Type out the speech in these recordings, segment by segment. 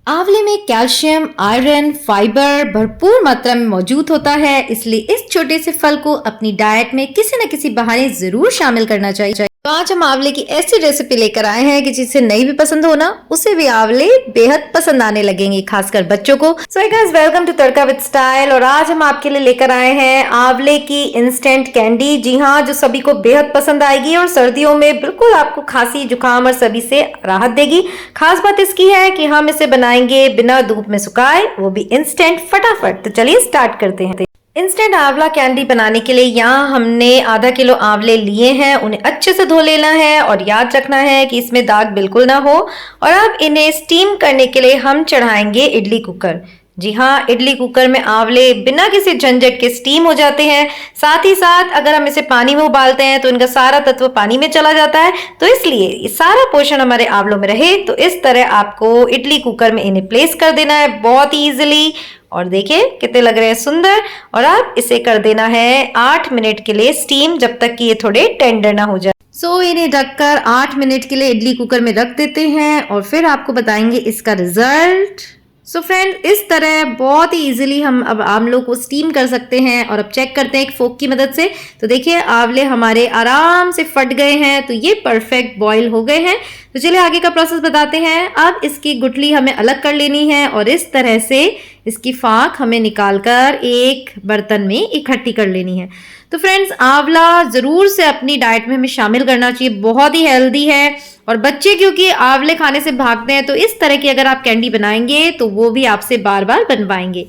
आंवले में calcium, iron, fibre भरपूर मात्रा में मौजूद होता है, इसलिए इस छोटे से फल को अपनी डाइट में किसी न किसी बहाने जरूर शामिल करना चाहिए। तो आज हम आंवले की ऐसी रेसिपी लेकर आए हैं कि जिसे नहीं भी पसंद हो ना, उसे भी आंवले बेहद पसंद आने लगेंगे, खासकर बच्चों को। So hey guys, welcome to Tadka with style. और आज हम आपके लिए लेकर आए हैं आंवले की इंस्टेंट कैंडी। जी हाँ, जो सभी को बेहद पसंद आएगी और सर्दियों में बिल्कुल आपको खांसी, जुकाम और सभी से राहत देगी। खास बात इसकी है कि हम इसे बनाएंगे बिना धूप में सुखाए, वो भी इंस्टेंट, फटाफट। तो चलिए स्टार्ट करते हैं। इंस्टेंट आंवला कैंडी बनाने के लिए यहाँ हमने आधा किलो आंवले लिए हैं। उन्हें अच्छे से धो लेना है और याद रखना है कि इसमें दाग बिल्कुल ना हो। और अब इन्हें स्टीम करने के लिए हम चढ़ाएंगे इडली कुकर। जी हाँ, इडली कुकर में आंवले बिना किसी झंझट के स्टीम हो जाते हैं। साथ ही साथ अगर हम इसे पानी में उबालते हैं तो इनका सारा तत्व पानी में चला जाता है, तो इसलिए ये सारा पोषण हमारे आंवलों में रहे। तो इस तरह आपको इडली कुकर में इन्हें प्लेस कर देना है बहुत ही ईजिली। और देखिए कितने लग रहे हैं सुंदर। और अब इसे कर देना है 8 मिनट के लिए स्टीम, जब तक कि ये थोड़े टेंडर ना हो जाए। सो इन्हें ढककर 8 मिनट के लिए इडली कुकर में रख देते हैं और फिर आपको बताएंगे इसका रिजल्ट। सो फ्रेंड, इस तरह बहुत ही इजीली हम अब आंवलों को स्टीम कर सकते हैं। और अब चेक करते हैं एक फोक की मदद से। तो देखिए आंवले हमारे आराम से फट गए हैं, तो ये परफेक्ट बॉईल हो गए हैं। तो चलिए आगे का प्रोसेस बताते हैं। अब इसकी गुठली हमें अलग कर लेनी है और इस तरह से इसकी फाक हमें निकालकर एक बर्तन में इकट्ठी कर लेनी है। तो फ्रेंड्स, आंवला जरूर से अपनी डाइट में हमें शामिल करना चाहिए, बहुत ही हेल्दी है। और बच्चे क्योंकि आंवले खाने से भागते हैं, तो इस तरह की अगर आप कैंडी बनाएंगे तो वो भी आपसे बार बार बनवाएंगे।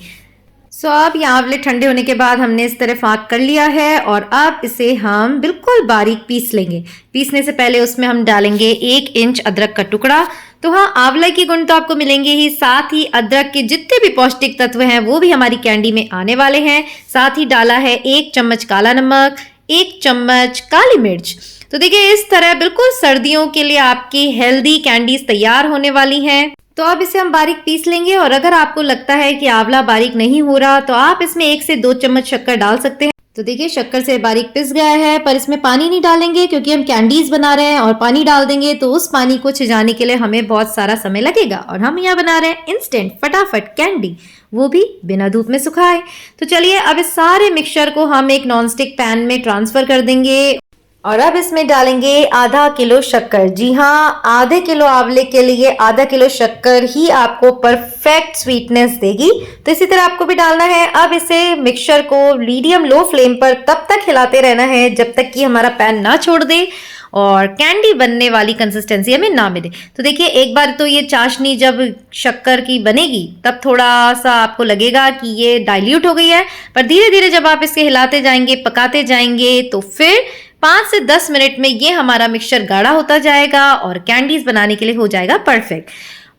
सो अब ये आंवले ठंडे होने के बाद हमने इस तरह फाक कर लिया है और अब इसे हम बिल्कुल बारीक पीस लेंगे। पीसने से पहले उसमें हम डालेंगे 1 इंच अदरक का टुकड़ा। तो हाँ, आंवला की गुण तो आपको मिलेंगे ही, साथ ही अदरक के जितने भी पौष्टिक तत्व हैं वो भी हमारी कैंडी में आने वाले हैं। साथ ही डाला है 1 चम्मच काला नमक, 1 चम्मच काली मिर्च। तो देखिए इस तरह बिल्कुल सर्दियों के लिए आपकी हेल्दी कैंडीज तैयार होने वाली हैं। तो अब इसे हम बारीक पीस लेंगे। और अगर आपको लगता है कि आंवला बारीक नहीं हो रहा, तो आप इसमें 1 से 2 चम्मच शक्कर डाल सकते हैं। तो देखिए शक्कर से बारीक पिस गया है, पर इसमें पानी नहीं डालेंगे क्योंकि हम कैंडीज बना रहे हैं और पानी डाल देंगे तो उस पानी को छिजाने के लिए हमें बहुत सारा समय लगेगा। और हम यहाँ बना रहे हैं इंस्टेंट फटाफट कैंडी, वो भी बिना धूप में सुखाए। तो चलिए अब इस सारे मिक्सचर को हम एक नॉनस्टिक पैन में ट्रांसफर कर देंगे और अब इसमें डालेंगे आधा किलो शक्कर। जी हाँ, आधे किलो आंवले के लिए आधा किलो शक्कर ही आपको परफेक्ट स्वीटनेस देगी। तो इसी तरह आपको भी डालना है। अब इसे मिक्सचर को मीडियम लो फ्लेम पर तब तक हिलाते रहना है जब तक कि हमारा पैन ना छोड़ दे और कैंडी बनने वाली कंसिस्टेंसी हमें ना मिले। तो देखिए एक बार तो ये चाशनी जब शक्कर की बनेगी तब थोड़ा सा आपको लगेगा कि ये डाइल्यूट हो गई है, पर धीरे धीरे जब आप इसे हिलाते जाएंगे, पकाते जाएंगे, तो फिर 5 से 10 मिनट में ये हमारा मिक्सचर गाढ़ा होता जाएगा और कैंडीज बनाने के लिए हो जाएगा परफेक्ट।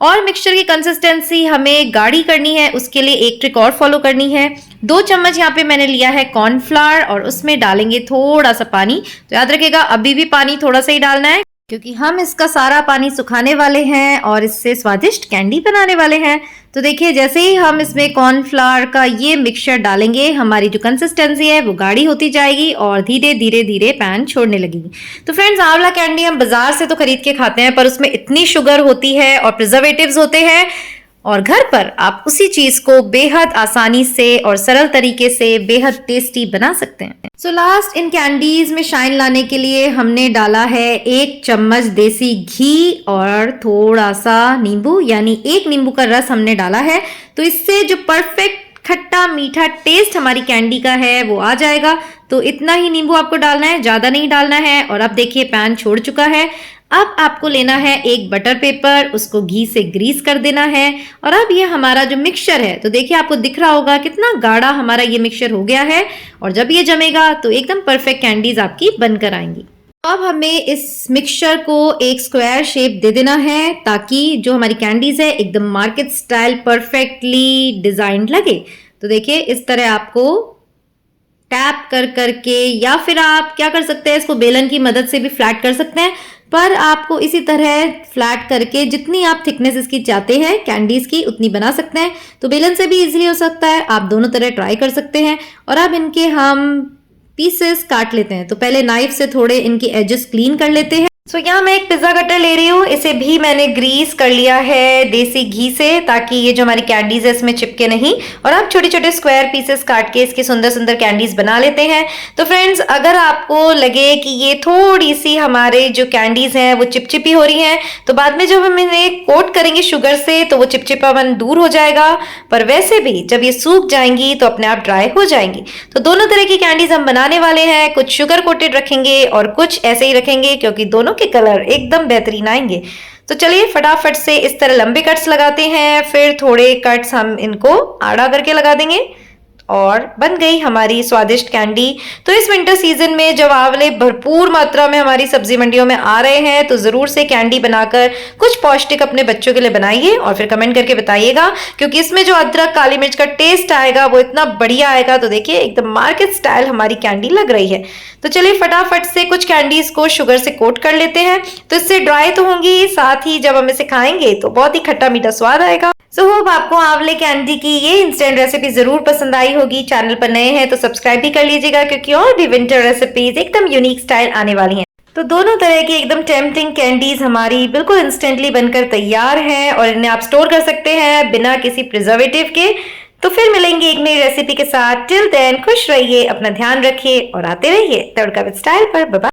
और मिक्सचर की कंसिस्टेंसी हमें गाढ़ी करनी है, उसके लिए एक ट्रिक और फॉलो करनी है। 2 चम्मच यहाँ पे मैंने लिया है कॉर्नफ्लावर और उसमें डालेंगे थोड़ा सा पानी। तो याद रखिएगा अभी भी पानी थोड़ा सा ही डालना है क्योंकि हम इसका सारा पानी सुखाने वाले हैं और इससे स्वादिष्ट कैंडी बनाने वाले हैं। तो देखिए जैसे ही हम इसमें कॉर्नफ्लावर का ये मिक्सचर डालेंगे, हमारी जो कंसिस्टेंसी है वो गाढ़ी होती जाएगी और धीरे धीरे धीरे पैन छोड़ने लगेगी। तो फ्रेंड्स, आंवला कैंडी हम बाजार से तो खरीद के खाते हैं, पर उसमें इतनी शुगर होती है और प्रिजर्वेटिव्स होते हैं, और घर पर आप उसी चीज को बेहद आसानी से और सरल तरीके से बेहद टेस्टी बना सकते हैं। सो लास्ट इन कैंडीज में शाइन लाने के लिए हमने डाला है 1 चम्मच देसी घी और थोड़ा सा नींबू, यानी 1 नींबू का रस हमने डाला है। तो इससे जो परफेक्ट खट्टा मीठा टेस्ट हमारी कैंडी का है वो आ जाएगा। तो इतना ही नींबू आपको डालना है, ज्यादा नहीं डालना है। और अब देखिए पैन छोड़ चुका है। अब आपको लेना है एक बटर पेपर, उसको घी से ग्रीस कर देना है। और अब ये हमारा जो मिक्सचर है, तो देखिए आपको दिख रहा होगा कितना गाढ़ा हमारा ये मिक्सचर हो गया है। और जब ये जमेगा तो एकदम परफेक्ट कैंडीज आपकी बनकर आएंगी। अब हमें इस मिक्सचर को एक स्क्वायर शेप दे देना है ताकि जो हमारी कैंडीज है एकदम मार्केट स्टाइल परफेक्टली डिजाइंड लगे। तो देखिए इस तरह आपको टैप कर करके, या फिर आप क्या कर सकते हैं, इसको बेलन की मदद से भी फ्लैट कर सकते हैं, पर आपको इसी तरह फ्लैट करके जितनी आप थिकनेस इसकी चाहते हैं कैंडीज की उतनी बना सकते हैं। तो बेलन से भी इजीली हो सकता है, आप दोनों तरह ट्राई कर सकते हैं। और अब इनके हम पीसेस काट लेते हैं। तो पहले नाइफ से थोड़े इनके एजेस क्लीन कर लेते हैं। यहाँ मैं एक पिज्जा कटर ले रही हूँ। इसे भी मैंने ग्रीस कर लिया है देसी घी से, ताकि ये जो हमारी कैंडीज है इसमें चिपके नहीं। और आप छोटे छोटे स्क्वायर पीसेस काट के इसकी सुंदर सुंदर कैंडीज बना लेते हैं। तो फ्रेंड्स, अगर आपको लगे कि ये थोड़ी सी हमारे जो कैंडीज हैं वो चिपचिपी हो रही हैं, तो बाद में जब हम इन्हें कोट करेंगे शुगर से तो वो चिपचिपापन दूर हो जाएगा। पर वैसे भी जब ये सूख जाएंगी तो अपने आप ड्राई हो जाएंगी। तो दोनों तरह की कैंडीज हम बनाने वाले हैं। कुछ शुगर कोटेड रखेंगे और कुछ ऐसे ही रखेंगे, क्योंकि दोनों के कलर एकदम बेहतरीन आएंगे। तो चलिए फटाफट से इस तरह लंबे कट्स लगाते हैं, फिर थोड़े कट्स हम इनको आड़ा करके लगा देंगे और बन गई हमारी स्वादिष्ट कैंडी। तो इस विंटर सीजन में जब आंवले भरपूर मात्रा में हमारी सब्जी मंडियों में आ रहे हैं, तो जरूर से कैंडी बनाकर कुछ पौष्टिक अपने बच्चों के लिए बनाइए और फिर कमेंट करके बताइएगा, क्योंकि इसमें जो अदरक काली मिर्च का टेस्ट आएगा वो इतना बढ़िया आएगा। तो देखिए एकदम मार्केट स्टाइल हमारी कैंडी लग रही है। तो चलिए फटाफट से कुछ कैंडीज को शुगर से कोट कर लेते हैं। तो इससे ड्राई तो होंगी, साथ ही जब हम इसे खाएंगे तो बहुत ही खट्टा मीठा स्वाद आएगा। सो होप आपको आंवले कैंडी की ये इंस्टेंट रेसिपी जरूर पसंद आई होगी। चैनल पर नए हैं तो सब्सक्राइब भी कर लीजिएगा, क्योंकि और भी विंटर रेसिपीज एकदम यूनिक स्टाइल आने वाली हैं। तो दोनों तरह की एकदम टेम्पटिंग कैंडीज हमारी बिल्कुल इंस्टेंटली बनकर तैयार हैं और इन्हें आप स्टोर कर सकते हैं बिना किसी प्रिजर्वेटिव के। तो फिर मिलेंगे एक नई रेसिपी के साथ। टिल देन खुश रहिए, अपना ध्यान रखिए और आते रहिए तड़का विद स्टाइल पर। Bye bye.